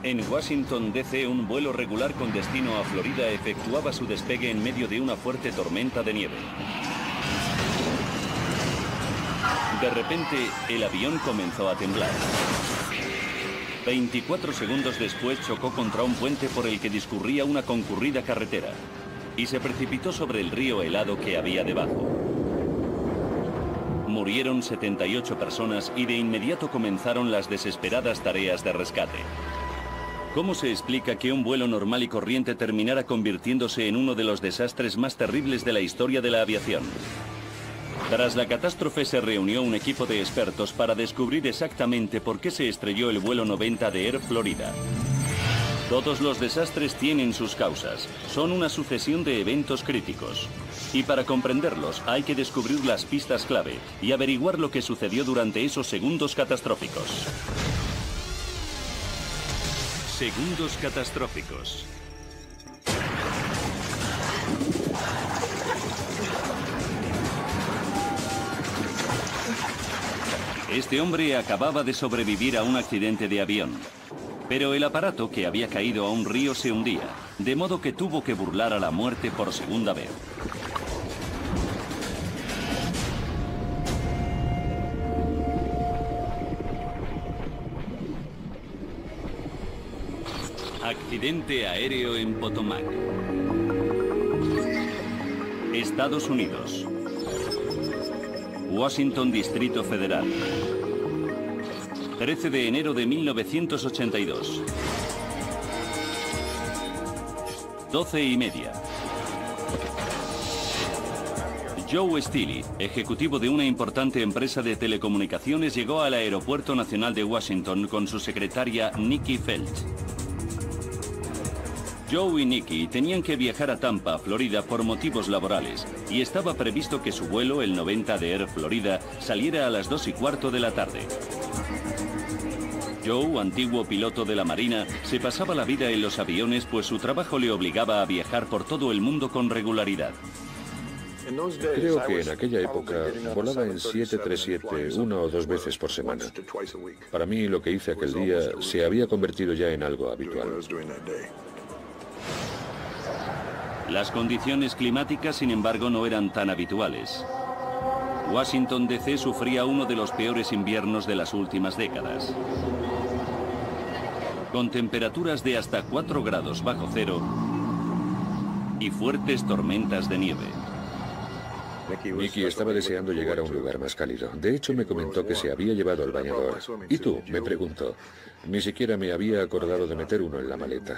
En Washington, D.C., un vuelo regular con destino a Florida efectuaba su despegue en medio de una fuerte tormenta de nieve. De repente, el avión comenzó a temblar. 24 segundos después chocó contra un puente por el que discurría una concurrida carretera y se precipitó sobre el río helado que había debajo. Murieron 78 personas y de inmediato comenzaron las desesperadas tareas de rescate. ¿Cómo se explica que un vuelo normal y corriente terminara convirtiéndose en uno de los desastres más terribles de la historia de la aviación? Tras la catástrofe se reunió un equipo de expertos para descubrir exactamente por qué se estrelló el vuelo 90 de Air Florida. Todos los desastres tienen sus causas, son una sucesión de eventos críticos. Y para comprenderlos hay que descubrir las pistas clave y averiguar lo que sucedió durante esos segundos catastróficos. Segundos catastróficos. Este hombre acababa de sobrevivir a un accidente de avión, pero el aparato que había caído a un río se hundía, de modo que tuvo que burlar a la muerte por segunda vez. Accidente aéreo en Potomac, Estados Unidos. Washington, Distrito Federal. 13 de enero de 1982. 12:30. Joe Steele, ejecutivo de una importante empresa de telecomunicaciones, llegó al Aeropuerto Nacional de Washington con su secretaria Nikki Feltz. Joe y Nikki tenían que viajar a Tampa, Florida, por motivos laborales, y estaba previsto que su vuelo, el 90 de Air Florida, saliera a las 2:15 de la tarde. Joe, antiguo piloto de la Marina, se pasaba la vida en los aviones, pues su trabajo le obligaba a viajar por todo el mundo con regularidad. Creo que en aquella época volaba en 737 una o dos veces por semana. Para mí, lo que hice aquel día se había convertido ya en algo habitual. Las condiciones climáticas, sin embargo, no eran tan habituales. Washington, D.C. sufría uno de los peores inviernos de las últimas décadas, con temperaturas de hasta 4 grados bajo cero y fuertes tormentas de nieve. Nikki estaba deseando llegar a un lugar más cálido. De hecho, me comentó que se había llevado el bañador. ¿Y tú?, me preguntó. Ni siquiera me había acordado de meter uno en la maleta.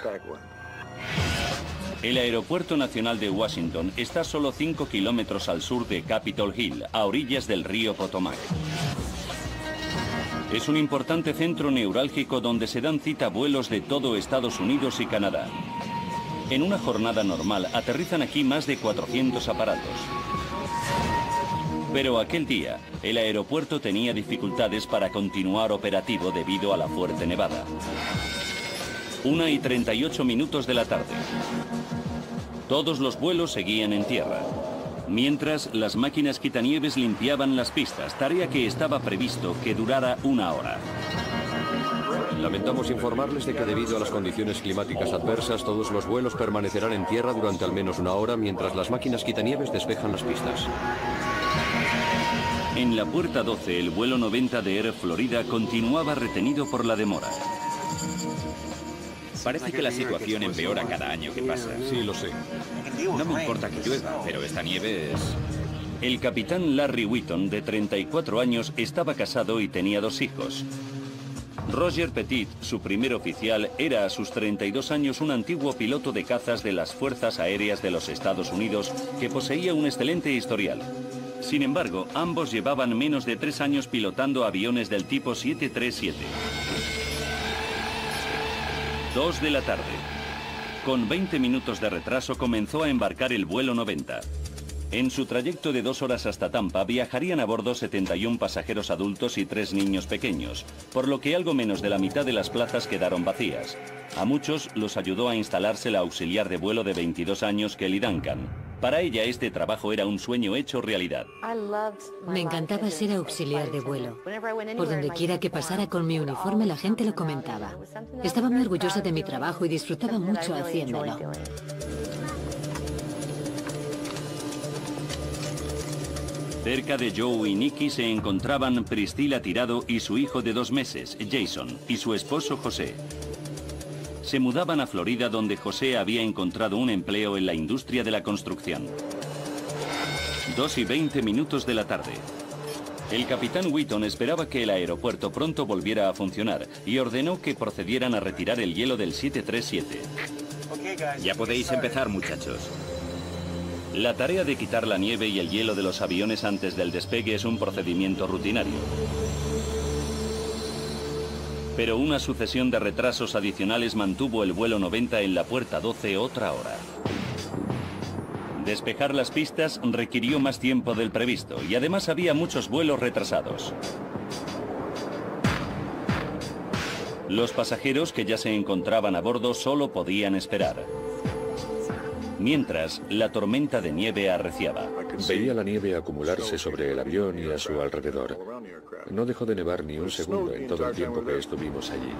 El Aeropuerto Nacional de Washington está solo 5 kilómetros al sur de Capitol Hill, a orillas del río Potomac. Es un importante centro neurálgico donde se dan cita vuelos de todo Estados Unidos y Canadá. En una jornada normal aterrizan aquí más de 400 aparatos. Pero aquel día, el aeropuerto tenía dificultades para continuar operativo debido a la fuerte nevada. 1:38 de la tarde. Todos los vuelos seguían en tierra, mientras las máquinas quitanieves limpiaban las pistas, tarea que estaba previsto que durara 1 hora. Lamentamos informarles de que debido a las condiciones climáticas adversas, todos los vuelos permanecerán en tierra durante al menos 1 hora mientras las máquinas quitanieves despejan las pistas. En la puerta 12, el vuelo 90 de Air Florida continuaba retenido por la demora. Parece que la situación empeora cada año que pasa. Sí, lo sé. No me importa que llueva, pero esta nieve es... El capitán Larry Whitton, de 34 años, estaba casado y tenía 2 hijos. Roger Petit, su primer oficial, era a sus 32 años un antiguo piloto de cazas de las Fuerzas Aéreas de los Estados Unidos que poseía un excelente historial. Sin embargo, ambos llevaban menos de 3 años pilotando aviones del tipo 737. 2 de la tarde. Con 20 minutos de retraso comenzó a embarcar el vuelo 90. En su trayecto de 2 horas hasta Tampa viajarían a bordo 71 pasajeros adultos y 3 niños pequeños, por lo que algo menos de la mitad de las plazas quedaron vacías. A muchos los ayudó a instalarse la auxiliar de vuelo de 22 años Kelly Duncan. Para ella este trabajo era un sueño hecho realidad. Me encantaba ser auxiliar de vuelo. Por donde quiera que pasara con mi uniforme la gente lo comentaba. Estaba muy orgullosa de mi trabajo y disfrutaba mucho haciéndolo. Cerca de Joe y Nikki se encontraban Priscilla Tirado y su hijo de 2 meses, Jason, y su esposo José. Se mudaban a Florida, donde José había encontrado un empleo en la industria de la construcción. 2:20 de la tarde. El capitán Wheaton esperaba que el aeropuerto pronto volviera a funcionar y ordenó que procedieran a retirar el hielo del 737. Ya podéis empezar, muchachos. La tarea de quitar la nieve y el hielo de los aviones antes del despegue es un procedimiento rutinario. Pero una sucesión de retrasos adicionales mantuvo el vuelo 90 en la puerta 12 otra hora. Despejar las pistas requirió más tiempo del previsto y además había muchos vuelos retrasados. Los pasajeros que ya se encontraban a bordo solo podían esperar. Mientras, la tormenta de nieve arreciaba. Veía la nieve acumularse sobre el avión y a su alrededor. No dejó de nevar ni un segundo en todo el tiempo que estuvimos allí.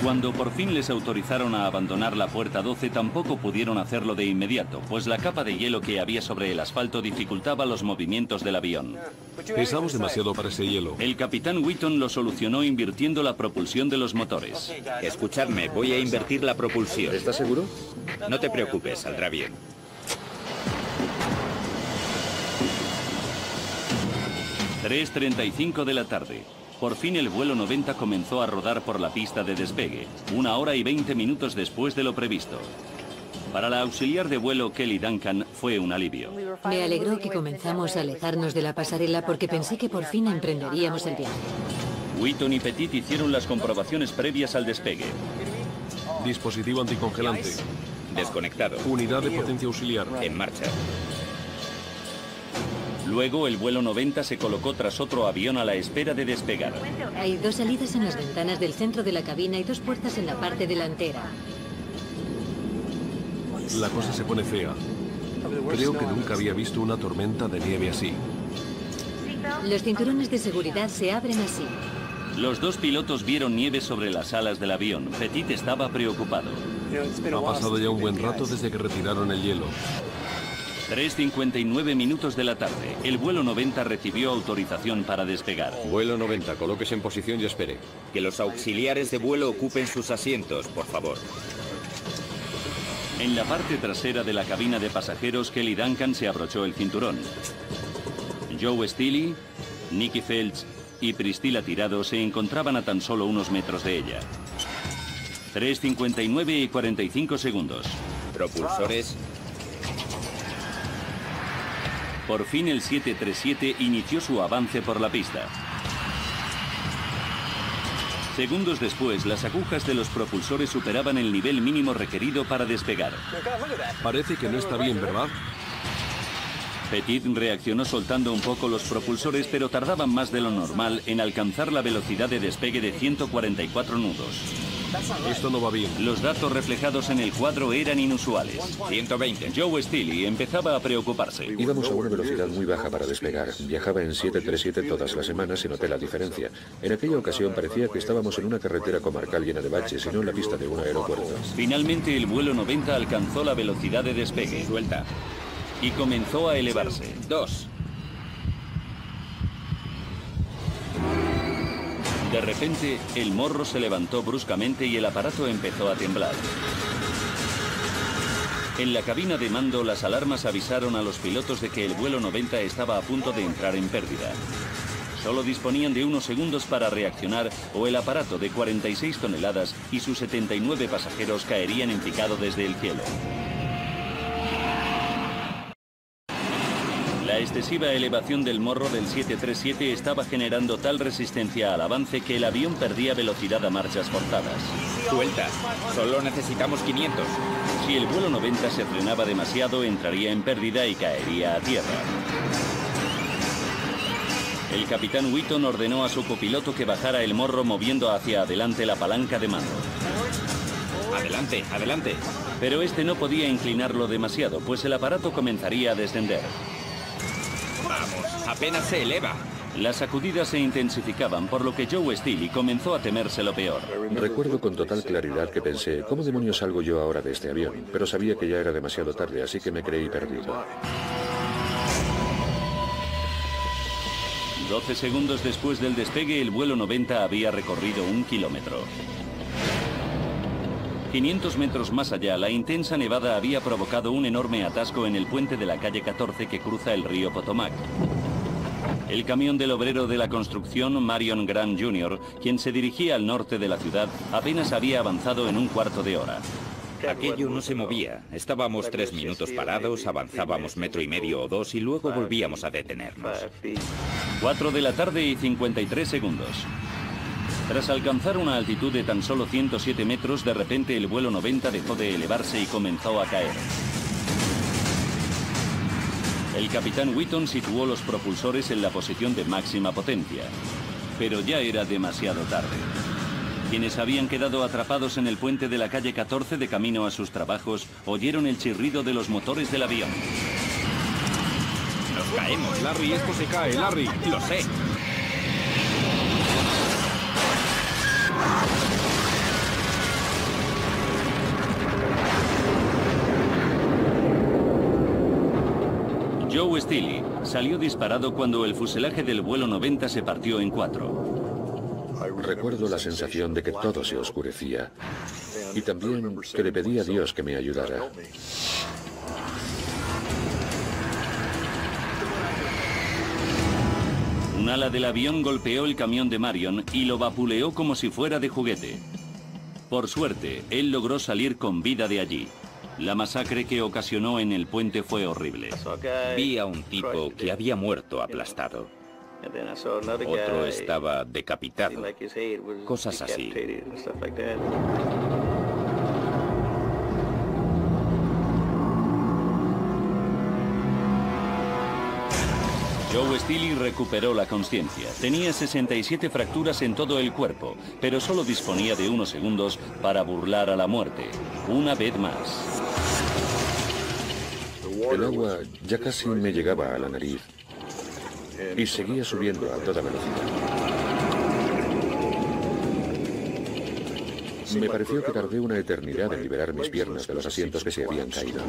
Cuando por fin les autorizaron a abandonar la puerta 12, tampoco pudieron hacerlo de inmediato, pues la capa de hielo que había sobre el asfalto dificultaba los movimientos del avión. Pesamos demasiado para ese hielo. El capitán Wheaton lo solucionó invirtiendo la propulsión de los motores. Escuchadme, voy a invertir la propulsión. ¿Estás seguro? No te preocupes, saldrá bien. 3:35 de la tarde. Por fin el vuelo 90 comenzó a rodar por la pista de despegue, 1:20 después de lo previsto. Para la auxiliar de vuelo Kelly Duncan fue un alivio. Me alegró que comenzamos a alejarnos de la pasarela porque pensé que por fin emprenderíamos el viaje. Wheaton y Petit hicieron las comprobaciones previas al despegue. Dispositivo anticongelante. Desconectado. Unidad de potencia auxiliar. En marcha. Luego el vuelo 90 se colocó tras otro avión a la espera de despegar. Hay 2 salidas en las ventanas del centro de la cabina y 2 puertas en la parte delantera. La cosa se pone fea. Creo que nunca había visto una tormenta de nieve así. Los cinturones de seguridad se abren así. Los 2 pilotos vieron nieve sobre las alas del avión. Petit estaba preocupado. Ha pasado ya un buen rato desde que retiraron el hielo. 3:59 de la tarde. El vuelo 90 recibió autorización para despegar. Vuelo 90, colóquese en posición y espere. Que los auxiliares de vuelo ocupen sus asientos, por favor. En la parte trasera de la cabina de pasajeros, Kelly Duncan se abrochó el cinturón. Joe Steely, Nikki Feltz y Priscilla Tirado se encontraban a tan solo unos metros de ella. 3:59 y 45 segundos. Propulsores. Por fin el 737 inició su avance por la pista. Segundos después, las agujas de los propulsores superaban el nivel mínimo requerido para despegar. Parece que no está bien, ¿verdad? Petit reaccionó soltando un poco los propulsores, pero tardaban más de lo normal en alcanzar la velocidad de despegue de 144 nudos. Esto no va bien. Los datos reflejados en el cuadro eran inusuales. 120. Joe Steely empezaba a preocuparse. Íbamos a una velocidad muy baja para despegar. Viajaba en 737 todas las semanas y noté la diferencia. En aquella ocasión parecía que estábamos en una carretera comarcal llena de baches y no en la pista de un aeropuerto. Finalmente el vuelo 90 alcanzó la velocidad de despegue. Suelta. Y comenzó a elevarse. 2. De repente, el morro se levantó bruscamente y el aparato empezó a temblar. En la cabina de mando, las alarmas avisaron a los pilotos de que el vuelo 90 estaba a punto de entrar en pérdida. Solo disponían de unos segundos para reaccionar o el aparato de 46 toneladas y sus 79 pasajeros caerían en picado desde el cielo. La excesiva elevación del morro del 737 estaba generando tal resistencia al avance que el avión perdía velocidad a marchas forzadas. Suelta. Solo necesitamos 500. Si el vuelo 90 se frenaba demasiado, entraría en pérdida y caería a tierra. El capitán Wheaton ordenó a su copiloto que bajara el morro moviendo hacia adelante la palanca de mando. Adelante, adelante. Pero este no podía inclinarlo demasiado, pues el aparato comenzaría a descender. Vamos, apenas se eleva. Las sacudidas se intensificaban, por lo que Joe Steele comenzó a temerse lo peor. Recuerdo con total claridad que pensé, ¿cómo demonios salgo yo ahora de este avión? Pero sabía que ya era demasiado tarde, así que me creí perdido. 12 segundos después del despegue, el vuelo 90 había recorrido 1 kilómetro. 500 metros más allá, la intensa nevada había provocado un enorme atasco en el puente de la calle 14 que cruza el río Potomac. El camión del obrero de la construcción, Marion Grant Jr., quien se dirigía al norte de la ciudad, apenas había avanzado en un cuarto de hora. Aquello no se movía. Estábamos 3 minutos parados, avanzábamos 1,5 metros o 2 y luego volvíamos a detenernos. 4 de la tarde y 53 segundos. Tras alcanzar una altitud de tan solo 107 metros, de repente el vuelo 90 dejó de elevarse y comenzó a caer. El capitán Wheaton situó los propulsores en la posición de máxima potencia, pero ya era demasiado tarde. Quienes habían quedado atrapados en el puente de la calle 14 de camino a sus trabajos oyeron el chirrido de los motores del avión. Nos caemos, Larry, esto se cae, Larry. Lo sé. Joe Steele salió disparado cuando el fuselaje del vuelo 90 se partió en 4. Recuerdo la sensación de que todo se oscurecía y también que le pedí a Dios que me ayudara. Un ala del avión golpeó el camión de Marion y lo vapuleó como si fuera de juguete. Por suerte, él logró salir con vida de allí. La masacre que ocasionó en el puente fue horrible. Vi a un tipo que había muerto aplastado. Otro estaba decapitado. Cosas así. Joe Steele recuperó la conciencia. Tenía 67 fracturas en todo el cuerpo, pero solo disponía de unos segundos para burlar a la muerte. Una vez más. El agua ya casi me llegaba a la nariz y seguía subiendo a toda velocidad. Me pareció que tardé una eternidad en liberar mis piernas de los asientos que se habían caído.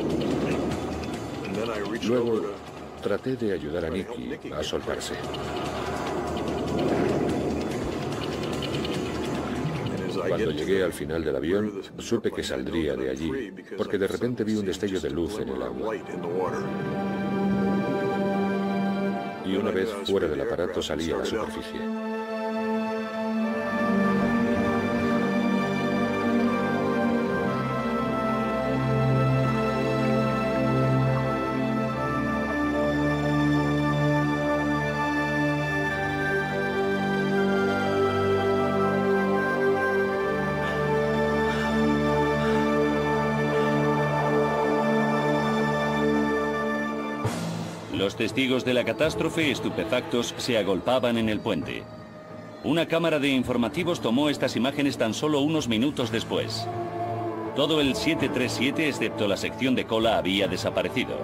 Luego traté de ayudar a Nicky a soltarse. Cuando llegué al final del avión, supe que saldría de allí, porque de repente vi un destello de luz en el agua. Y una vez fuera del aparato salí a la superficie. Los testigos de la catástrofe, estupefactos, se agolpaban en el puente. Una cámara de informativos tomó estas imágenes tan solo unos minutos después. Todo el 737, excepto la sección de cola, había desaparecido.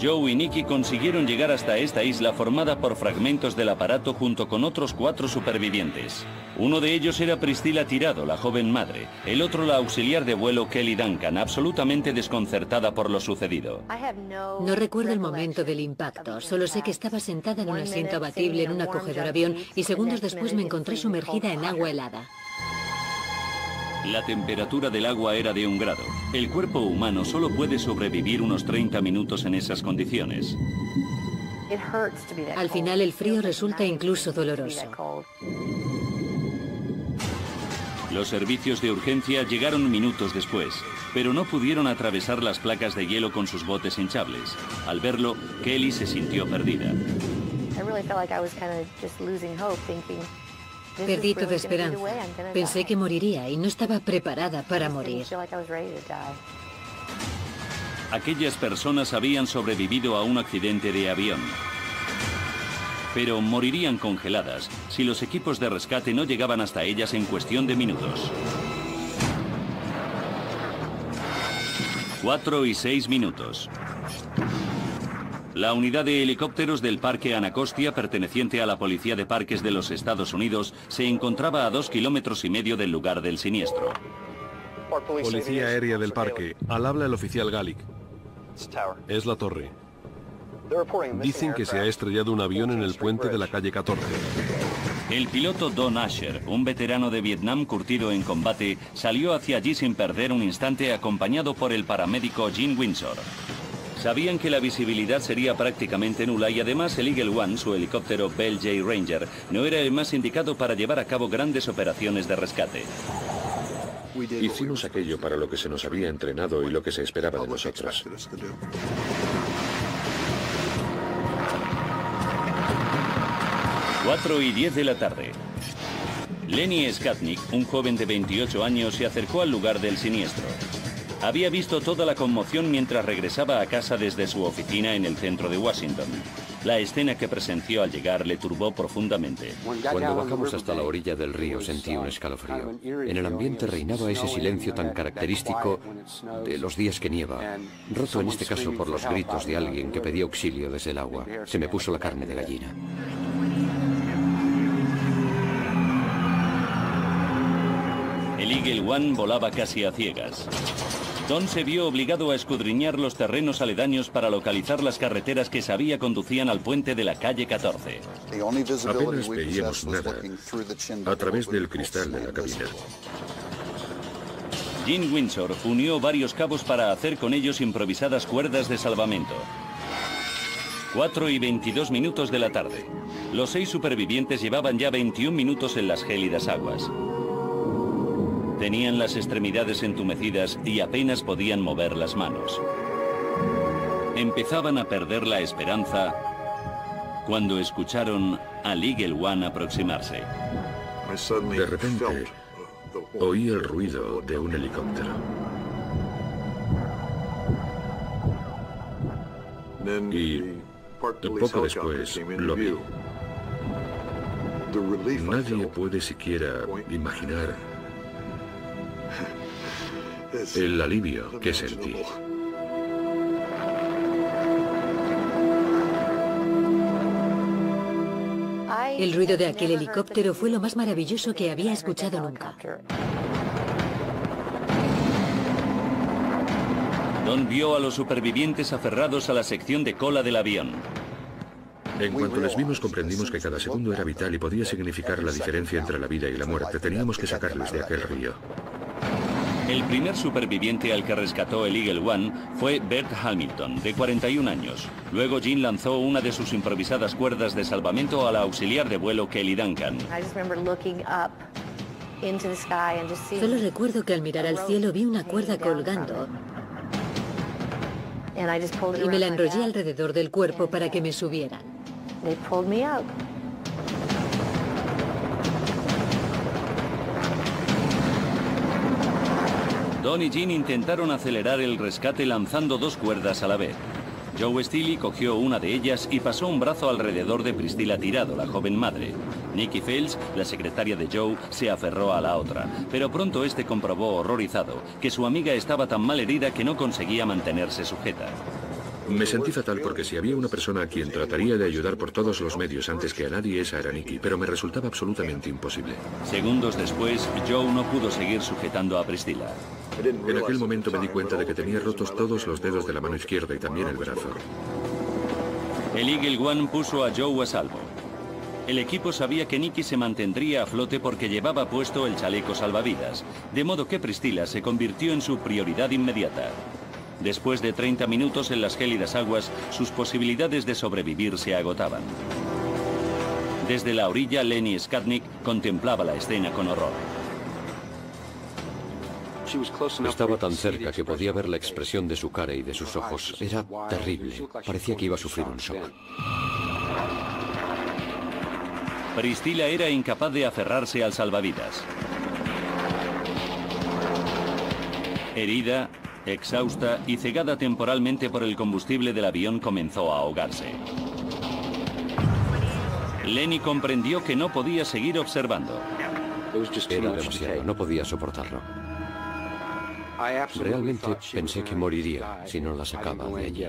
Joe y Nicky consiguieron llegar hasta esta isla formada por fragmentos del aparato junto con otros 4 supervivientes. Uno de ellos era Priscilla Tirado, la joven madre. El otro la auxiliar de vuelo Kelly Duncan, absolutamente desconcertada por lo sucedido. No recuerdo el momento del impacto, solo sé que estaba sentada en un asiento abatible en un acogedor avión y segundos después me encontré sumergida en agua helada. La temperatura del agua era de 1 grado. El cuerpo humano solo puede sobrevivir unos 30 minutos en esas condiciones. Al final el frío resulta incluso doloroso. Los servicios de urgencia llegaron minutos después, pero no pudieron atravesar las placas de hielo con sus botes hinchables. Al verlo, Kelly se sintió perdida. Perdí toda esperanza. Pensé que moriría y no estaba preparada para morir. Aquellas personas habían sobrevivido a un accidente de avión. pero morirían congeladas si los equipos de rescate no llegaban hasta ellas en cuestión de minutos. 4 y 6 minutos. La unidad de helicópteros del Parque Anacostia, perteneciente a la Policía de Parques de los Estados Unidos, se encontraba a 2,5 kilómetros del lugar del siniestro. Policía Aérea del Parque. Al habla el oficial Gallic. Es la torre. Dicen que se ha estrellado un avión en el puente de la calle 14. El piloto Don Asher, un veterano de Vietnam curtido en combate, salió hacia allí sin perder un instante, acompañado por el paramédico Gene Windsor. Sabían que la visibilidad sería prácticamente nula y además el Eagle One, su helicóptero Bell J. Ranger, no era el más indicado para llevar a cabo grandes operaciones de rescate. Hicimos aquello para lo que se nos había entrenado y lo que se esperaba de nosotros. Cuatro y 10 de la tarde. Lenny Skatnik, un joven de 28 años, se acercó al lugar del siniestro. Había visto toda la conmoción mientras regresaba a casa desde su oficina en el centro de Washington. La escena que presenció al llegar le turbó profundamente. Cuando bajamos hasta la orilla del río sentí un escalofrío. En el ambiente reinaba ese silencio tan característico de los días que nieva, roto en este caso por los gritos de alguien que pedía auxilio desde el agua. Se me puso la carne de gallina. El Eagle One volaba casi a ciegas. Don se vio obligado a escudriñar los terrenos aledaños para localizar las carreteras que sabía conducían al puente de la calle 14. Apenas veíamos nada a través del cristal de la cabina. Gene Windsor unió varios cabos para hacer con ellos improvisadas cuerdas de salvamento. 4 y 22 minutos de la tarde. Los 6 supervivientes llevaban ya 21 minutos en las gélidas aguas. Tenían las extremidades entumecidas y apenas podían mover las manos. Empezaban a perder la esperanza cuando escucharon al Eagle One aproximarse. De repente, oí el ruido de un helicóptero. Y poco después lo vi. Nadie puede siquiera imaginar el alivio que sentí. El ruido de aquel helicóptero fue lo más maravilloso que había escuchado nunca. Don vio a los supervivientes aferrados a la sección de cola del avión. En cuanto les vimos, comprendimos que cada segundo era vital y podía significar la diferencia entre la vida y la muerte. Teníamos que sacarles de aquel río. El primer superviviente al que rescató el Eagle One fue Bert Hamilton, de 41 años. Luego Gene lanzó una de sus improvisadas cuerdas de salvamento a la auxiliar de vuelo Kelly Duncan. Solo recuerdo que al mirar al cielo vi una cuerda colgando y me la enrollé alrededor del cuerpo para que me subieran. Don y Gene intentaron acelerar el rescate lanzando 2 cuerdas a la vez. Joe Steele cogió una de ellas y pasó un brazo alrededor de Priscilla Tirado, la joven madre. Nikki Fields, la secretaria de Joe, se aferró a la otra, pero pronto este comprobó horrorizado que su amiga estaba tan mal herida que no conseguía mantenerse sujeta. Me sentí fatal porque si había una persona a quien trataría de ayudar por todos los medios antes que a nadie, esa era Nikki, pero me resultaba absolutamente imposible. Segundos después, Joe no pudo seguir sujetando a Priscilla. En aquel momento me di cuenta de que tenía rotos todos los dedos de la mano izquierda y también el brazo. El Eagle One puso a Joe a salvo. El equipo sabía que Nikki se mantendría a flote porque llevaba puesto el chaleco salvavidas, de modo que Priscilla se convirtió en su prioridad inmediata. Después de 30 minutos en las gélidas aguas, sus posibilidades de sobrevivir se agotaban. Desde la orilla, Lenny Skatnik contemplaba la escena con horror. Estaba tan cerca que podía ver la expresión de su cara y de sus ojos. Era terrible. Parecía que iba a sufrir un shock. Priscilla era incapaz de aferrarse al salvavidas. Herida, exhausta y cegada temporalmente por el combustible del avión, comenzó a ahogarse. Lenny comprendió que no podía seguir observando. Era demasiado, no podía soportarlo. Realmente pensé que moriría si no la sacaba de allí.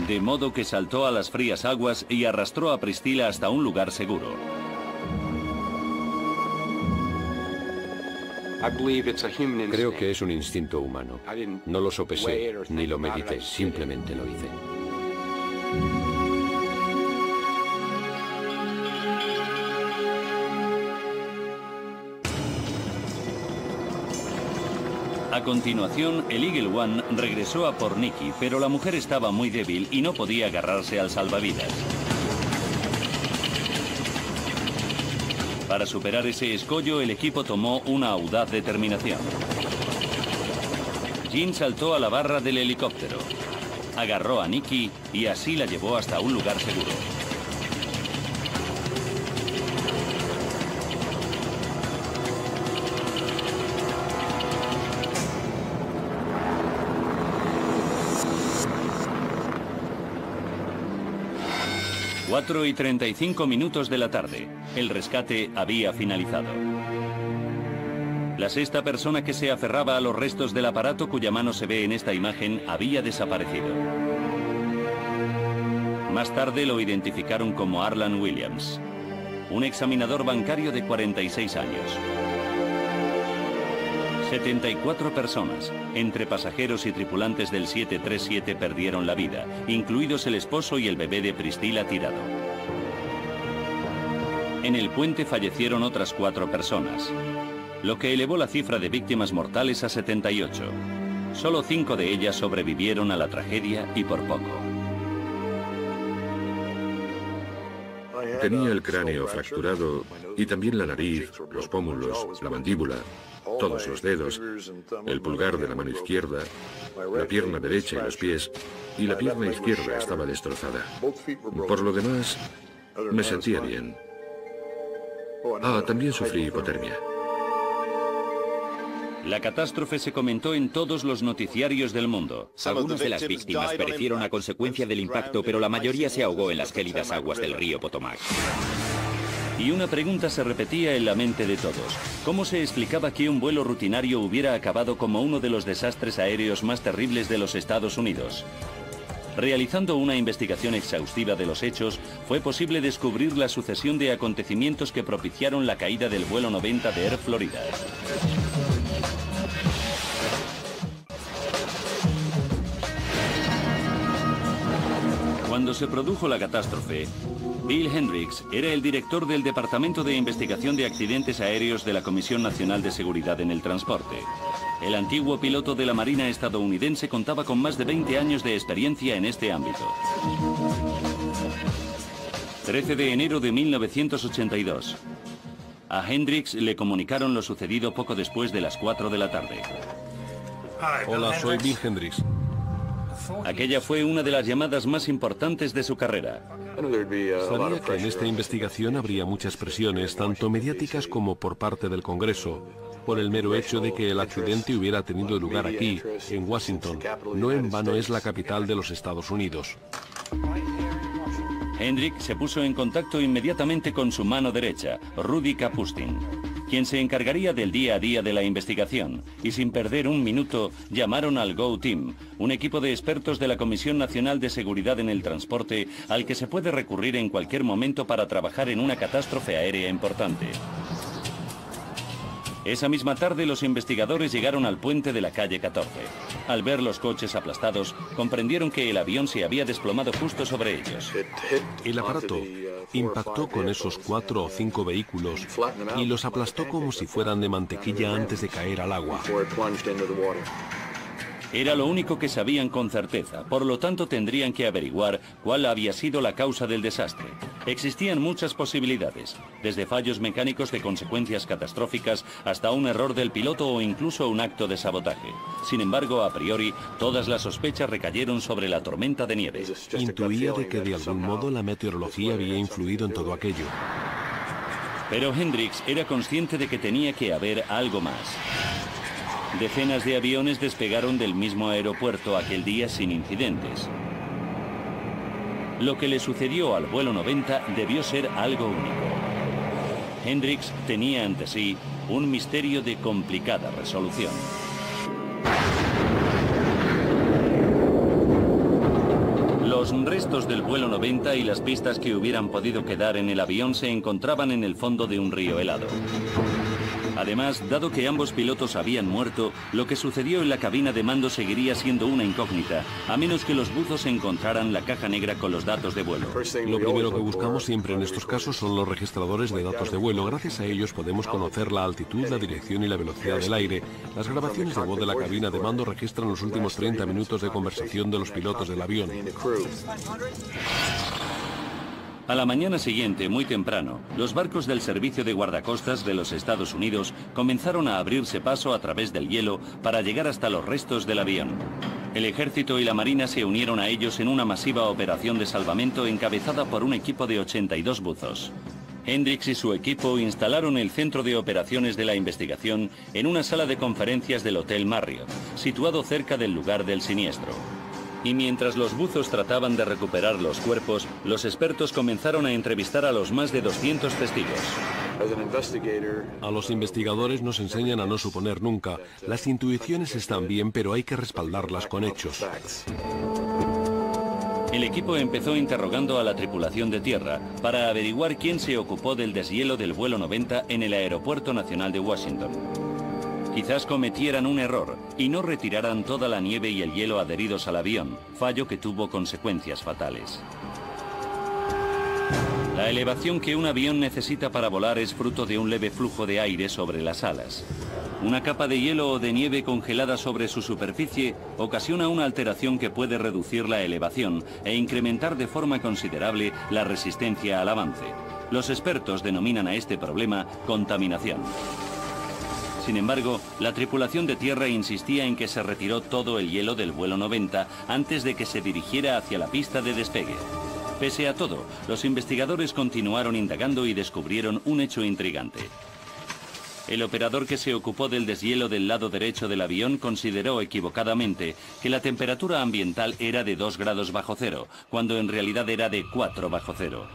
De modo que saltó a las frías aguas y arrastró a Priscilla hasta un lugar seguro. Creo que es un instinto humano. No lo sopesé ni lo medité, simplemente lo hice. A continuación, el Eagle One regresó a por Nikki, pero la mujer estaba muy débil y no podía agarrarse al salvavidas. Para superar ese escollo, el equipo tomó una audaz determinación. Jean saltó a la barra del helicóptero, agarró a Nikki y así la llevó hasta un lugar seguro. Cuatro y 35 minutos de la tarde. El rescate había finalizado. La sexta persona que se aferraba a los restos del aparato cuya mano se ve en esta imagen había desaparecido. Más tarde lo identificaron como Arlan Williams, un examinador bancario de 46 años. 74 personas, entre pasajeros y tripulantes del 737, perdieron la vida, incluidos el esposo y el bebé de Priscilla tirado. En el puente fallecieron otras 4 personas, lo que elevó la cifra de víctimas mortales a 78. Solo 5 de ellas sobrevivieron a la tragedia y por poco. Tenía el cráneo fracturado y también la nariz, los pómulos, la mandíbula, todos los dedos, el pulgar de la mano izquierda, la pierna derecha y los pies, y la pierna izquierda estaba destrozada. Por lo demás, me sentía bien. También sufrí hipotermia. La catástrofe se comentó en todos los noticiarios del mundo. Algunas de las víctimas perecieron a consecuencia del impacto, pero la mayoría se ahogó en las gélidas aguas del río Potomac. Y una pregunta se repetía en la mente de todos. ¿Cómo se explicaba que un vuelo rutinario hubiera acabado como uno de los desastres aéreos más terribles de los Estados Unidos? Realizando una investigación exhaustiva de los hechos, fue posible descubrir la sucesión de acontecimientos que propiciaron la caída del vuelo 90 de Air Florida. Cuando se produjo la catástrofe, Bill Hendricks era el director del Departamento de Investigación de Accidentes Aéreos de la Comisión Nacional de Seguridad en el Transporte. El antiguo piloto de la Marina estadounidense contaba con más de 20 años de experiencia en este ámbito. 13 de enero de 1982. A Hendricks le comunicaron lo sucedido poco después de las 4 de la tarde. Hola, soy Bill Hendricks. Aquella fue una de las llamadas más importantes de su carrera. Sabía que en esta investigación habría muchas presiones, tanto mediáticas como por parte del Congreso, por el mero hecho de que el accidente hubiera tenido lugar aquí, en Washington. No en vano es la capital de los Estados Unidos. Hendricks se puso en contacto inmediatamente con su mano derecha, Rudy Kapustin, quien se encargaría del día a día de la investigación, y sin perder un minuto llamaron al Go Team, un equipo de expertos de la Comisión Nacional de Seguridad en el Transporte al que se puede recurrir en cualquier momento para trabajar en una catástrofe aérea importante. Esa misma tarde los investigadores llegaron al puente de la calle 14. Al ver los coches aplastados, comprendieron que el avión se había desplomado justo sobre ellos. El aparato impactó con esos 4 o 5 vehículos y los aplastó como si fueran de mantequilla antes de caer al agua. Era lo único que sabían con certeza, por lo tanto tendrían que averiguar cuál había sido la causa del desastre. Existían muchas posibilidades, desde fallos mecánicos de consecuencias catastróficas hasta un error del piloto o incluso un acto de sabotaje. Sin embargo, a priori, todas las sospechas recayeron sobre la tormenta de nieve. Intuía de que de algún modo la meteorología había influido en todo aquello. Pero Hendricks era consciente de que tenía que haber algo más. Decenas de aviones despegaron del mismo aeropuerto aquel día sin incidentes. Lo que le sucedió al vuelo 90 debió ser algo único. Hendricks tenía ante sí un misterio de complicada resolución. Los restos del vuelo 90 y las pistas que hubieran podido quedar en el avión se encontraban en el fondo de un río helado. Además, dado que ambos pilotos habían muerto, lo que sucedió en la cabina de mando seguiría siendo una incógnita, a menos que los buzos encontraran la caja negra con los datos de vuelo. Lo primero que buscamos siempre en estos casos son los registradores de datos de vuelo. Gracias a ellos podemos conocer la altitud, la dirección y la velocidad del aire. Las grabaciones de voz de la cabina de mando registran los últimos 30 minutos de conversación de los pilotos del avión. A la mañana siguiente, muy temprano, los barcos del Servicio de Guardacostas de los Estados Unidos comenzaron a abrirse paso a través del hielo para llegar hasta los restos del avión. El ejército y la marina se unieron a ellos en una masiva operación de salvamento encabezada por un equipo de 82 buzos. Hendricks y su equipo instalaron el centro de operaciones de la investigación en una sala de conferencias del Hotel Marriott, situado cerca del lugar del siniestro. Y mientras los buzos trataban de recuperar los cuerpos, los expertos comenzaron a entrevistar a los más de 200 testigos. A los investigadores nos enseñan a no suponer nunca. Las intuiciones están bien, pero hay que respaldarlas con hechos. El equipo empezó interrogando a la tripulación de tierra para averiguar quién se ocupó del deshielo del vuelo 90 en el Aeropuerto Nacional de Washington. Quizás cometieran un error y no retiraran toda la nieve y el hielo adheridos al avión, fallo que tuvo consecuencias fatales. La elevación que un avión necesita para volar es fruto de un leve flujo de aire sobre las alas. Una capa de hielo o de nieve congelada sobre su superficie ocasiona una alteración que puede reducir la elevación e incrementar de forma considerable la resistencia al avance. Los expertos denominan a este problema contaminación. Sin embargo, la tripulación de tierra insistía en que se retiró todo el hielo del vuelo 90 antes de que se dirigiera hacia la pista de despegue. Pese a todo, los investigadores continuaron indagando y descubrieron un hecho intrigante. El operador que se ocupó del deshielo del lado derecho del avión consideró equivocadamente que la temperatura ambiental era de 2 grados bajo cero, cuando en realidad era de 4 bajo cero.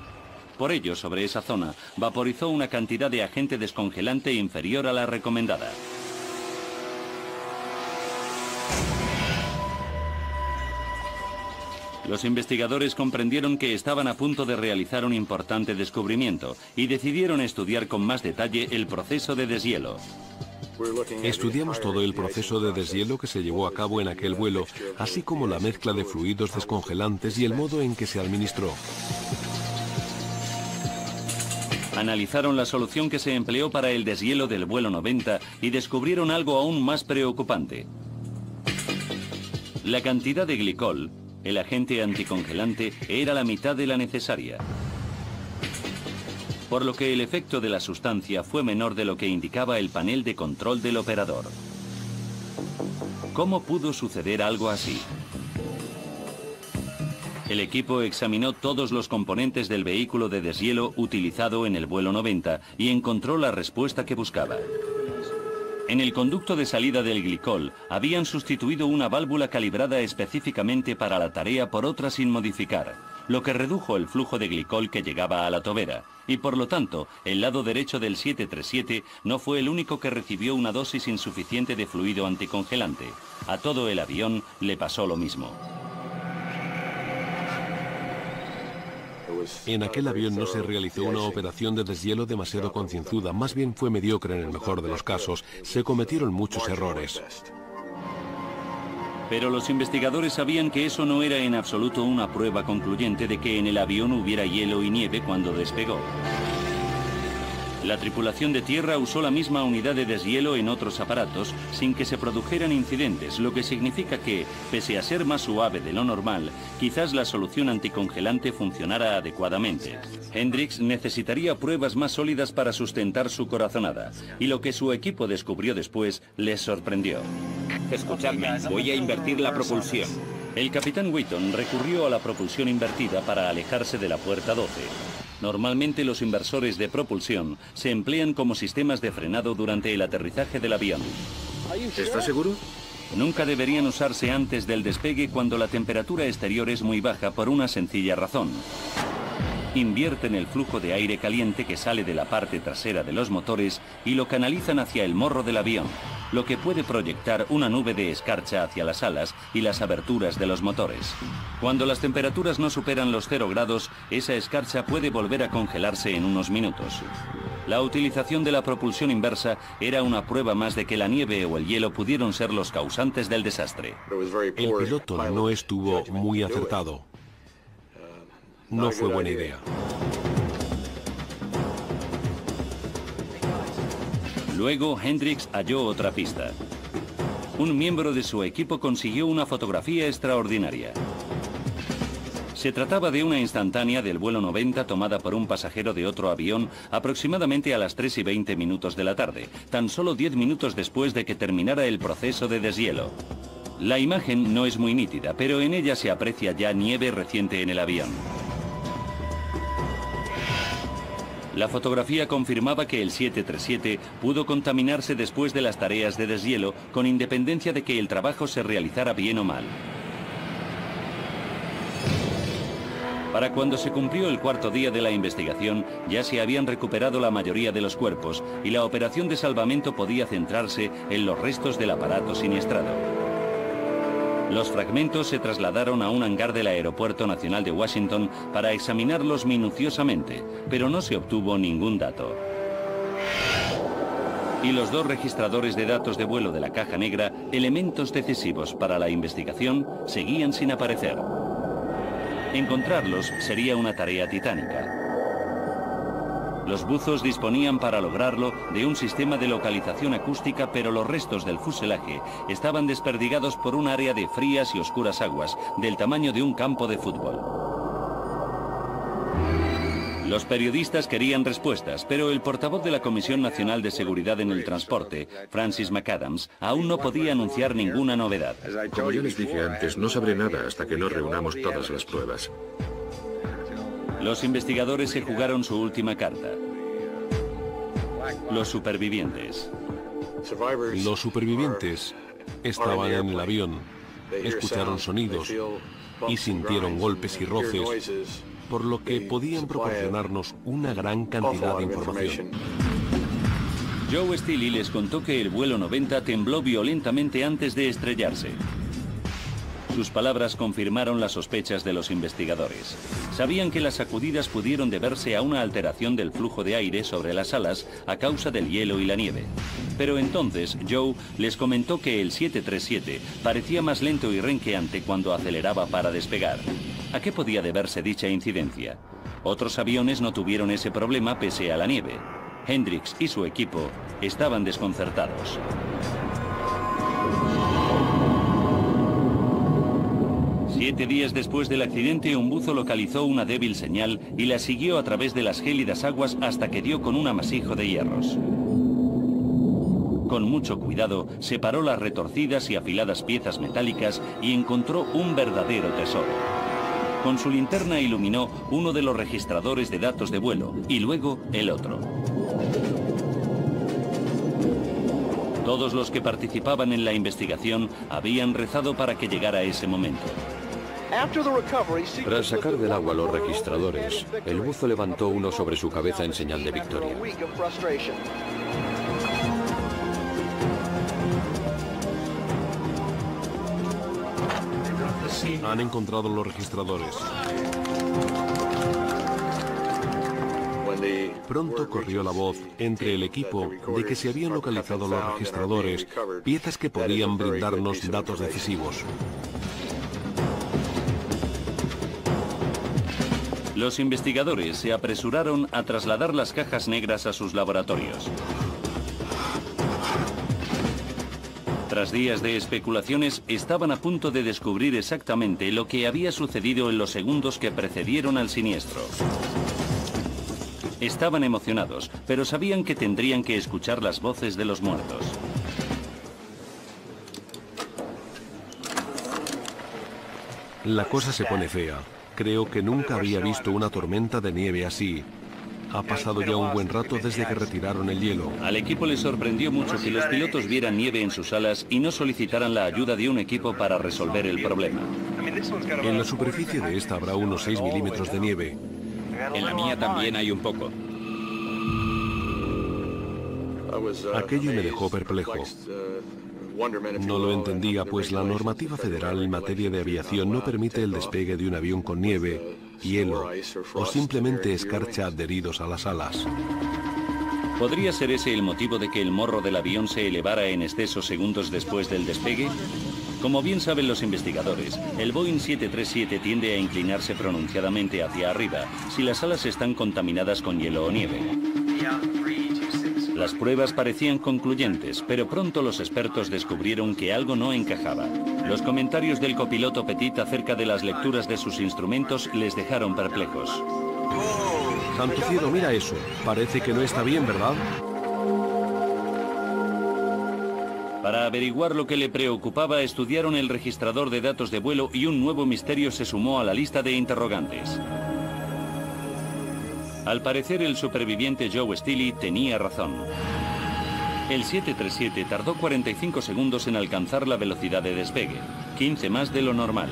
Por ello, sobre esa zona, vaporizó una cantidad de agente descongelante inferior a la recomendada. Los investigadores comprendieron que estaban a punto de realizar un importante descubrimiento y decidieron estudiar con más detalle el proceso de deshielo. Estudiamos todo el proceso de deshielo que se llevó a cabo en aquel vuelo, así como la mezcla de fluidos descongelantes y el modo en que se administró. Analizaron la solución que se empleó para el deshielo del vuelo 90 y descubrieron algo aún más preocupante. La cantidad de glicol, el agente anticongelante, era la mitad de la necesaria, por lo que el efecto de la sustancia fue menor de lo que indicaba el panel de control del operador. ¿Cómo pudo suceder algo así? El equipo examinó todos los componentes del vehículo de deshielo utilizado en el vuelo 90 y encontró la respuesta que buscaba. En el conducto de salida del glicol habían sustituido una válvula calibrada específicamente para la tarea por otra sin modificar, lo que redujo el flujo de glicol que llegaba a la tobera, y por lo tanto, el lado derecho del 737 no fue el único que recibió una dosis insuficiente de fluido anticongelante. A todo el avión le pasó lo mismo. En aquel avión no se realizó una operación de deshielo demasiado concienzuda, más bien fue mediocre en el mejor de los casos. Se cometieron muchos errores. Pero los investigadores sabían que eso no era en absoluto una prueba concluyente de que en el avión hubiera hielo y nieve cuando despegó. La tripulación de tierra usó la misma unidad de deshielo en otros aparatos sin que se produjeran incidentes, lo que significa que, pese a ser más suave de lo normal, quizás la solución anticongelante funcionara adecuadamente. Hendricks necesitaría pruebas más sólidas para sustentar su corazonada, y lo que su equipo descubrió después les sorprendió. Escuchadme, voy a invertir la propulsión. El capitán Wheaton recurrió a la propulsión invertida para alejarse de la puerta 12. Normalmente los inversores de propulsión se emplean como sistemas de frenado durante el aterrizaje del avión. ¿Estás seguro? Nunca deberían usarse antes del despegue cuando la temperatura exterior es muy baja por una sencilla razón. Invierten el flujo de aire caliente que sale de la parte trasera de los motores y lo canalizan hacia el morro del avión, lo que puede proyectar una nube de escarcha hacia las alas y las aberturas de los motores. Cuando las temperaturas no superan los 0 grados, esa escarcha puede volver a congelarse en unos minutos. La utilización de la propulsión inversa era una prueba más de que la nieve o el hielo pudieron ser los causantes del desastre. El piloto no estuvo muy acertado. No fue buena idea. Luego, Hendricks halló otra pista. Un miembro de su equipo consiguió una fotografía extraordinaria. Se trataba de una instantánea del vuelo 90 tomada por un pasajero de otro avión aproximadamente a las 3:20 de la tarde, tan solo 10 minutos después de que terminara el proceso de deshielo. La imagen no es muy nítida, pero en ella se aprecia ya nieve reciente en el avión. La fotografía confirmaba que el 737 pudo contaminarse después de las tareas de deshielo, con independencia de que el trabajo se realizara bien o mal. Para cuando se cumplió el cuarto día de la investigación, ya se habían recuperado la mayoría de los cuerpos y la operación de salvamento podía centrarse en los restos del aparato siniestrado. Los fragmentos se trasladaron a un hangar del Aeropuerto Nacional de Washington para examinarlos minuciosamente, pero no se obtuvo ningún dato. Y los 2 registradores de datos de vuelo de la caja negra, elementos decisivos para la investigación, seguían sin aparecer. Encontrarlos sería una tarea titánica. Los buzos disponían para lograrlo de un sistema de localización acústica, pero los restos del fuselaje estaban desperdigados por un área de frías y oscuras aguas, del tamaño de un campo de fútbol. Los periodistas querían respuestas, pero el portavoz de la Comisión Nacional de Seguridad en el Transporte, Francis McAdams, aún no podía anunciar ninguna novedad. Como ya les dije antes, no sabré nada hasta que no reunamos todas las pruebas. Los investigadores se jugaron su última carta. Los supervivientes. Los supervivientes estaban en el avión, escucharon sonidos y sintieron golpes y roces, por lo que podían proporcionarnos una gran cantidad de información. Joe Steele les contó que el vuelo 90 tembló violentamente antes de estrellarse. Sus palabras confirmaron las sospechas de los investigadores. Sabían que las sacudidas pudieron deberse a una alteración del flujo de aire sobre las alas a causa del hielo y la nieve. Pero entonces Joe les comentó que el 737 parecía más lento y renqueante cuando aceleraba para despegar. ¿A qué podía deberse dicha incidencia? Otros aviones no tuvieron ese problema pese a la nieve. Hendricks y su equipo estaban desconcertados. Siete días después del accidente, un buzo localizó una débil señal y la siguió a través de las gélidas aguas hasta que dio con un amasijo de hierros. Con mucho cuidado, separó las retorcidas y afiladas piezas metálicas y encontró un verdadero tesoro. Con su linterna iluminó uno de los registradores de datos de vuelo y luego el otro. Todos los que participaban en la investigación habían rezado para que llegara ese momento. Tras sacar del agua los registradores, el buzo levantó uno sobre su cabeza en señal de victoria. Han encontrado los registradores. Pronto corrió la voz entre el equipo de que se habían localizado los registradores, piezas que podían brindarnos datos decisivos. Los investigadores se apresuraron a trasladar las cajas negras a sus laboratorios. Tras días de especulaciones, estaban a punto de descubrir exactamente lo que había sucedido en los segundos que precedieron al siniestro. Estaban emocionados, pero sabían que tendrían que escuchar las voces de los muertos. La cosa se pone fea. Creo que nunca había visto una tormenta de nieve así. Ha pasado ya un buen rato desde que retiraron el hielo. Al equipo le sorprendió mucho que los pilotos vieran nieve en sus alas y no solicitaran la ayuda de un equipo para resolver el problema. En la superficie de esta habrá unos 6 milímetros de nieve. En la mía también hay un poco. Aquello me dejó perplejo. No lo entendía, pues la normativa federal en materia de aviación no permite el despegue de un avión con nieve, hielo o simplemente escarcha adheridos a las alas. ¿Podría ser ese el motivo de que el morro del avión se elevara en exceso segundos después del despegue? Como bien saben los investigadores, el Boeing 737 tiende a inclinarse pronunciadamente hacia arriba si las alas están contaminadas con hielo o nieve. Las pruebas parecían concluyentes, pero pronto los expertos descubrieron que algo no encajaba. Los comentarios del copiloto Petit acerca de las lecturas de sus instrumentos les dejaron perplejos. ¡Santo cielo, mira eso! Parece que no está bien, ¿verdad? Para averiguar lo que le preocupaba, estudiaron el registrador de datos de vuelo y un nuevo misterio se sumó a la lista de interrogantes. Al parecer, el superviviente Joe Steely tenía razón. El 737 tardó 45 segundos en alcanzar la velocidad de despegue, 15 más de lo normal.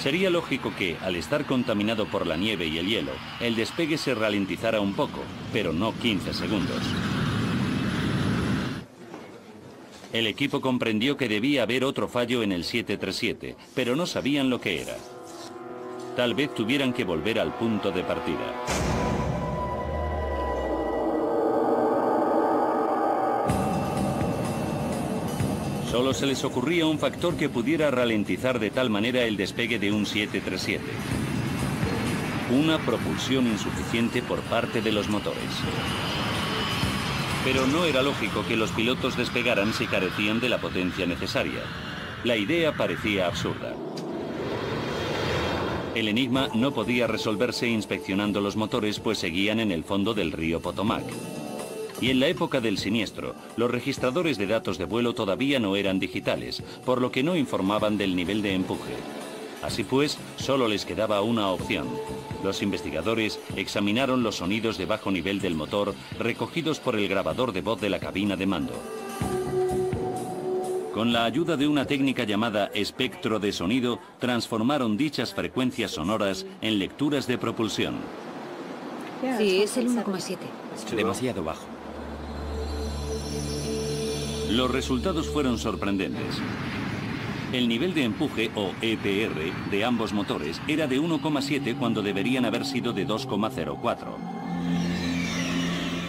Sería lógico que, al estar contaminado por la nieve y el hielo, el despegue se ralentizara un poco, pero no 15 segundos. El equipo comprendió que debía haber otro fallo en el 737, pero no sabían lo que era. Tal vez tuvieran que volver al punto de partida. Solo se les ocurría un factor que pudiera ralentizar de tal manera el despegue de un 737. Una propulsión insuficiente por parte de los motores. Pero no era lógico que los pilotos despegaran si carecían de la potencia necesaria. La idea parecía absurda. El enigma no podía resolverse inspeccionando los motores, pues seguían en el fondo del río Potomac. Y en la época del siniestro, los registradores de datos de vuelo todavía no eran digitales, por lo que no informaban del nivel de empuje. Así pues, solo les quedaba una opción. Los investigadores examinaron los sonidos de bajo nivel del motor recogidos por el grabador de voz de la cabina de mando. Con la ayuda de una técnica llamada espectro de sonido, transformaron dichas frecuencias sonoras en lecturas de propulsión. Sí, es el 1,7. Demasiado bajo. Los resultados fueron sorprendentes. El nivel de empuje, o EPR, de ambos motores era de 1,7 cuando deberían haber sido de 2,04.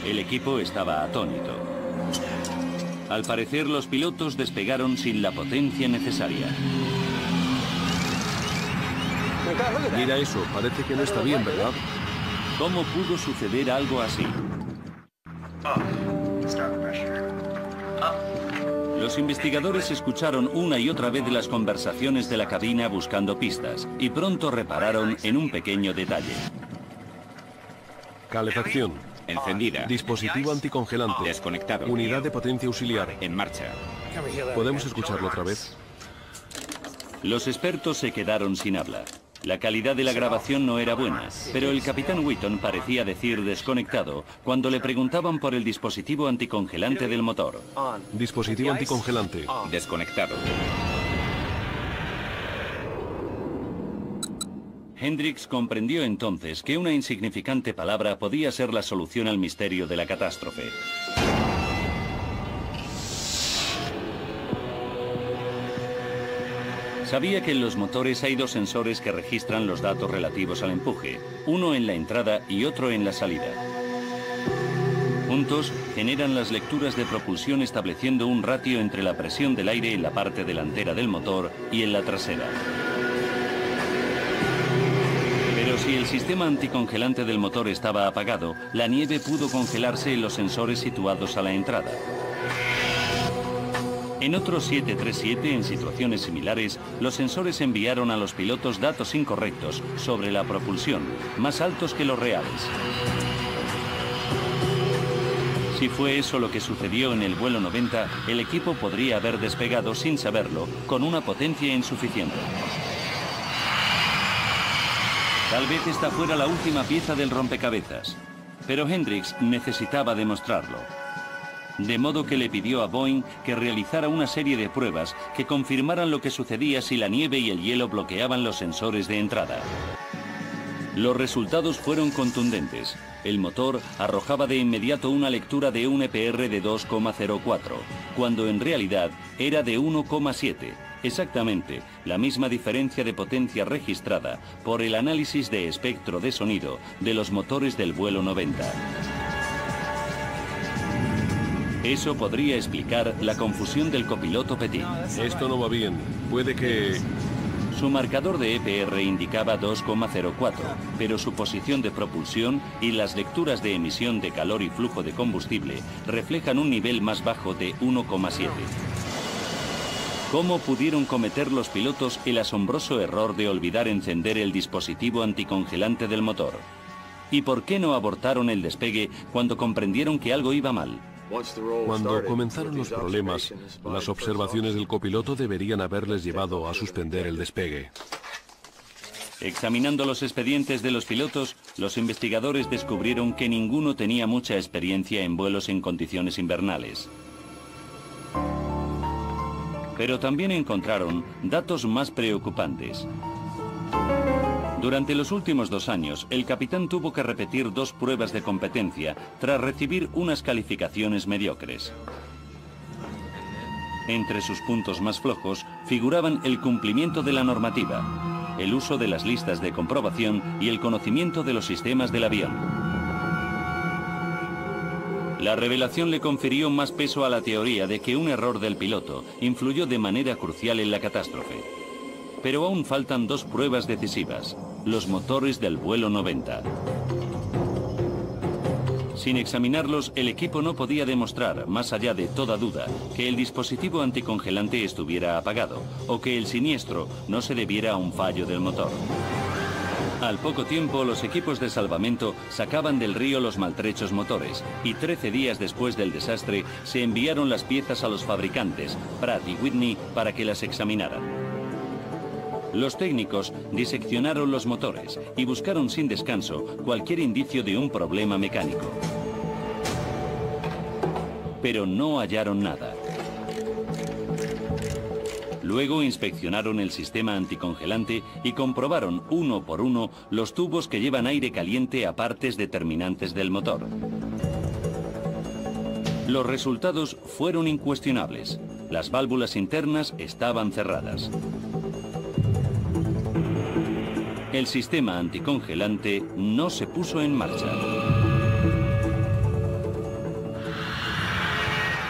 El equipo estaba atónito. Al parecer, los pilotos despegaron sin la potencia necesaria. Mira eso, parece que no está bien, ¿verdad? ¿Cómo pudo suceder algo así? Los investigadores escucharon una y otra vez las conversaciones de la cabina buscando pistas y pronto repararon en un pequeño detalle. Calefacción. Encendida. Dispositivo anticongelante. Desconectado. Unidad de potencia auxiliar. En marcha. ¿Podemos escucharlo otra vez? Los expertos se quedaron sin habla. La calidad de la grabación no era buena, pero el capitán Wheaton parecía decir desconectado cuando le preguntaban por el dispositivo anticongelante del motor. Dispositivo anticongelante. Desconectado. Hendricks comprendió entonces que una insignificante palabra podía ser la solución al misterio de la catástrofe. Sabía que en los motores hay dos sensores que registran los datos relativos al empuje, uno en la entrada y otro en la salida. Juntos generan las lecturas de propulsión estableciendo un ratio entre la presión del aire en la parte delantera del motor y en la trasera. Pero si el sistema anticongelante del motor estaba apagado, la nieve pudo congelarse en los sensores situados a la entrada. En otros 737, en situaciones similares, los sensores enviaron a los pilotos datos incorrectos sobre la propulsión, más altos que los reales. Si fue eso lo que sucedió en el vuelo 90, el equipo podría haber despegado sin saberlo, con una potencia insuficiente. Tal vez esta fuera la última pieza del rompecabezas, pero Hendricks necesitaba demostrarlo. De modo que le pidió a Boeing que realizara una serie de pruebas que confirmaran lo que sucedía si la nieve y el hielo bloqueaban los sensores de entrada. Los resultados fueron contundentes. El motor arrojaba de inmediato una lectura de un EPR de 2,04, cuando en realidad era de 1,7, exactamente la misma diferencia de potencia registrada por el análisis de espectro de sonido de los motores del vuelo 90. Eso podría explicar la confusión del copiloto Petit. Esto no va bien. Puede que... Su marcador de EPR indicaba 2,04, pero su posición de propulsión y las lecturas de emisión de calor y flujo de combustible reflejan un nivel más bajo de 1,7. ¿Cómo pudieron cometer los pilotos el asombroso error de olvidar encender el dispositivo anticongelante del motor? ¿Y por qué no abortaron el despegue cuando comprendieron que algo iba mal? Cuando comenzaron los problemas, las observaciones del copiloto deberían haberles llevado a suspender el despegue. Examinando los expedientes de los pilotos, los investigadores descubrieron que ninguno tenía mucha experiencia en vuelos en condiciones invernales. Pero también encontraron datos más preocupantes. Durante los últimos 2 años, el capitán tuvo que repetir 2 pruebas de competencia tras recibir unas calificaciones mediocres. Entre sus puntos más flojos figuraban el cumplimiento de la normativa, el uso de las listas de comprobación y el conocimiento de los sistemas del avión. La revelación le confirió más peso a la teoría de que un error del piloto influyó de manera crucial en la catástrofe. Pero aún faltan 2 pruebas decisivas, los motores del vuelo 90. Sin examinarlos, el equipo no podía demostrar, más allá de toda duda, que el dispositivo anticongelante estuviera apagado o que el siniestro no se debiera a un fallo del motor. Al poco tiempo, los equipos de salvamento sacaban del río los maltrechos motores y 13 días después del desastre se enviaron las piezas a los fabricantes, Pratt y Whitney, para que las examinaran. Los técnicos diseccionaron los motores y buscaron sin descanso cualquier indicio de un problema mecánico. Pero no hallaron nada. Luego inspeccionaron el sistema anticongelante y comprobaron uno por uno los tubos que llevan aire caliente a partes determinantes del motor. Los resultados fueron incuestionables. Las válvulas internas estaban cerradas. El sistema anticongelante no se puso en marcha.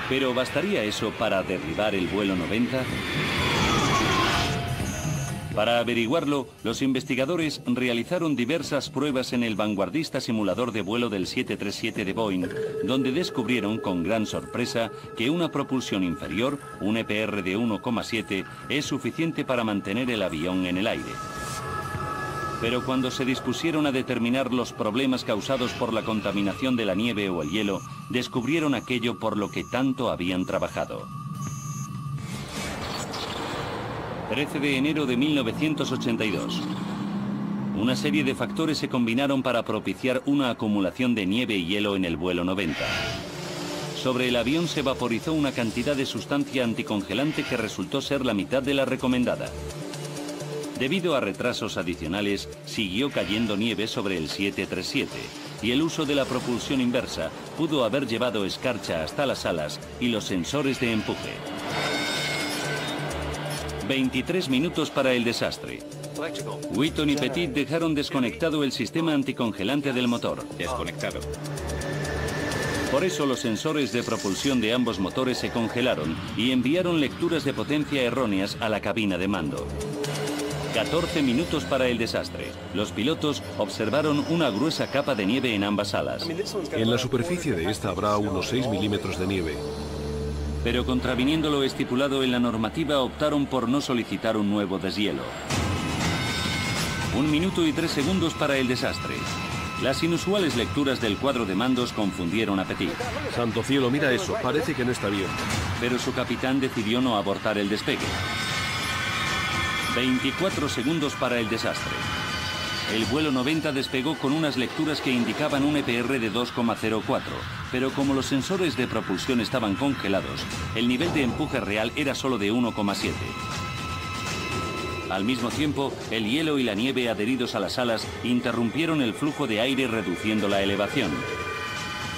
¿Pero bastaría eso para derribar el vuelo 90? Para averiguarlo, los investigadores realizaron diversas pruebas en el vanguardista simulador de vuelo del 737 de Boeing, donde descubrieron con gran sorpresa que una propulsión inferior, un EPR de 1,7, es suficiente para mantener el avión en el aire. Pero cuando se dispusieron a determinar los problemas causados por la contaminación de la nieve o el hielo, descubrieron aquello por lo que tanto habían trabajado. 13 de enero de 1982. Una serie de factores se combinaron para propiciar una acumulación de nieve y hielo en el vuelo 90. Sobre el avión se vaporizó una cantidad de sustancia anticongelante que resultó ser la mitad de la recomendada. Debido a retrasos adicionales, siguió cayendo nieve sobre el 737 y el uso de la propulsión inversa pudo haber llevado escarcha hasta las alas y los sensores de empuje. 23 minutos para el desastre. Wheaton y Petit dejaron desconectado el sistema anticongelante del motor. Desconectado. Por eso los sensores de propulsión de ambos motores se congelaron y enviaron lecturas de potencia erróneas a la cabina de mando. 14 minutos para el desastre. Los pilotos observaron una gruesa capa de nieve en ambas alas. En la superficie de esta habrá unos 6 milímetros de nieve. Pero contraviniendo lo estipulado en la normativa, optaron por no solicitar un nuevo deshielo. 1 minuto y 3 segundos para el desastre. Las inusuales lecturas del cuadro de mandos confundieron a Petit. Santo cielo, mira eso, parece que no está bien. Pero su capitán decidió no abortar el despegue. 24 segundos para el desastre. El vuelo 90 despegó con unas lecturas que indicaban un EPR de 2,04, pero como los sensores de propulsión estaban congelados, el nivel de empuje real era solo de 1,7. Al mismo tiempo, el hielo y la nieve adheridos a las alas interrumpieron el flujo de aire reduciendo la elevación.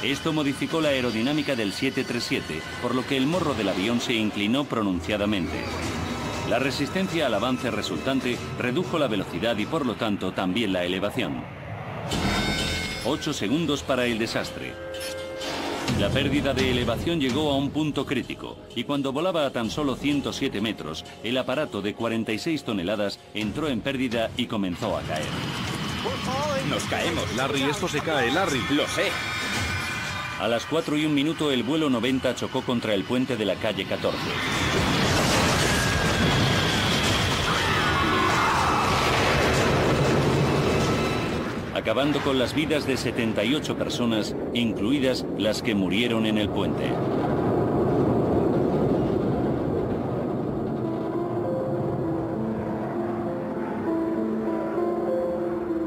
Esto modificó la aerodinámica del 737, por lo que el morro del avión se inclinó pronunciadamente. La resistencia al avance resultante redujo la velocidad y por lo tanto también la elevación. 8 segundos para el desastre. La pérdida de elevación llegó a un punto crítico y cuando volaba a tan solo 107 metros, el aparato de 46 toneladas entró en pérdida y comenzó a caer. ¡Nos caemos! Larry, esto se cae, Larry. ¡Lo sé! A las 4:01 el vuelo 90 chocó contra el puente de la calle 14. Acabando con las vidas de 78 personas, incluidas las que murieron en el puente.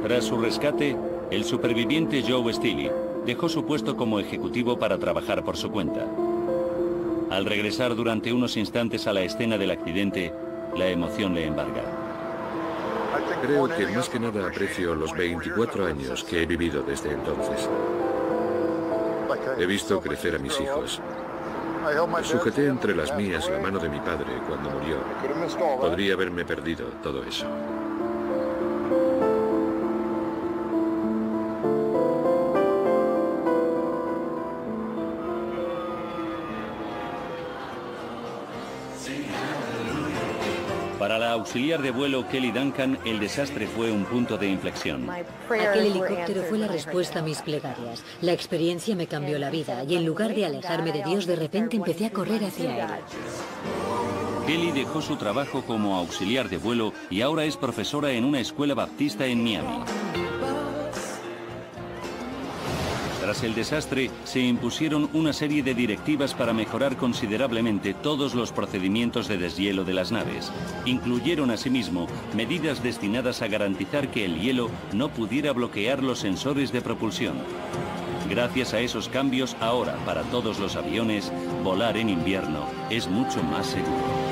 Tras su rescate, el superviviente Joe Steele dejó su puesto como ejecutivo para trabajar por su cuenta. Al regresar durante unos instantes a la escena del accidente, la emoción le embarga. Creo que más que nada aprecio los 24 años que he vivido desde entonces. He visto crecer a mis hijos. Sujeté entre las mías la mano de mi padre cuando murió. Podría haberme perdido todo eso. Para la auxiliar de vuelo Kelly Duncan, el desastre fue un punto de inflexión. Aquel helicóptero fue la respuesta a mis plegarias. La experiencia me cambió la vida y en lugar de alejarme de Dios, de repente empecé a correr hacia Él. Kelly dejó su trabajo como auxiliar de vuelo y ahora es profesora en una escuela baptista en Miami. Tras el desastre, se impusieron una serie de directivas para mejorar considerablemente todos los procedimientos de deshielo de las naves. Incluyeron asimismo medidas destinadas a garantizar que el hielo no pudiera bloquear los sensores de propulsión. Gracias a esos cambios, ahora para todos los aviones, volar en invierno es mucho más seguro.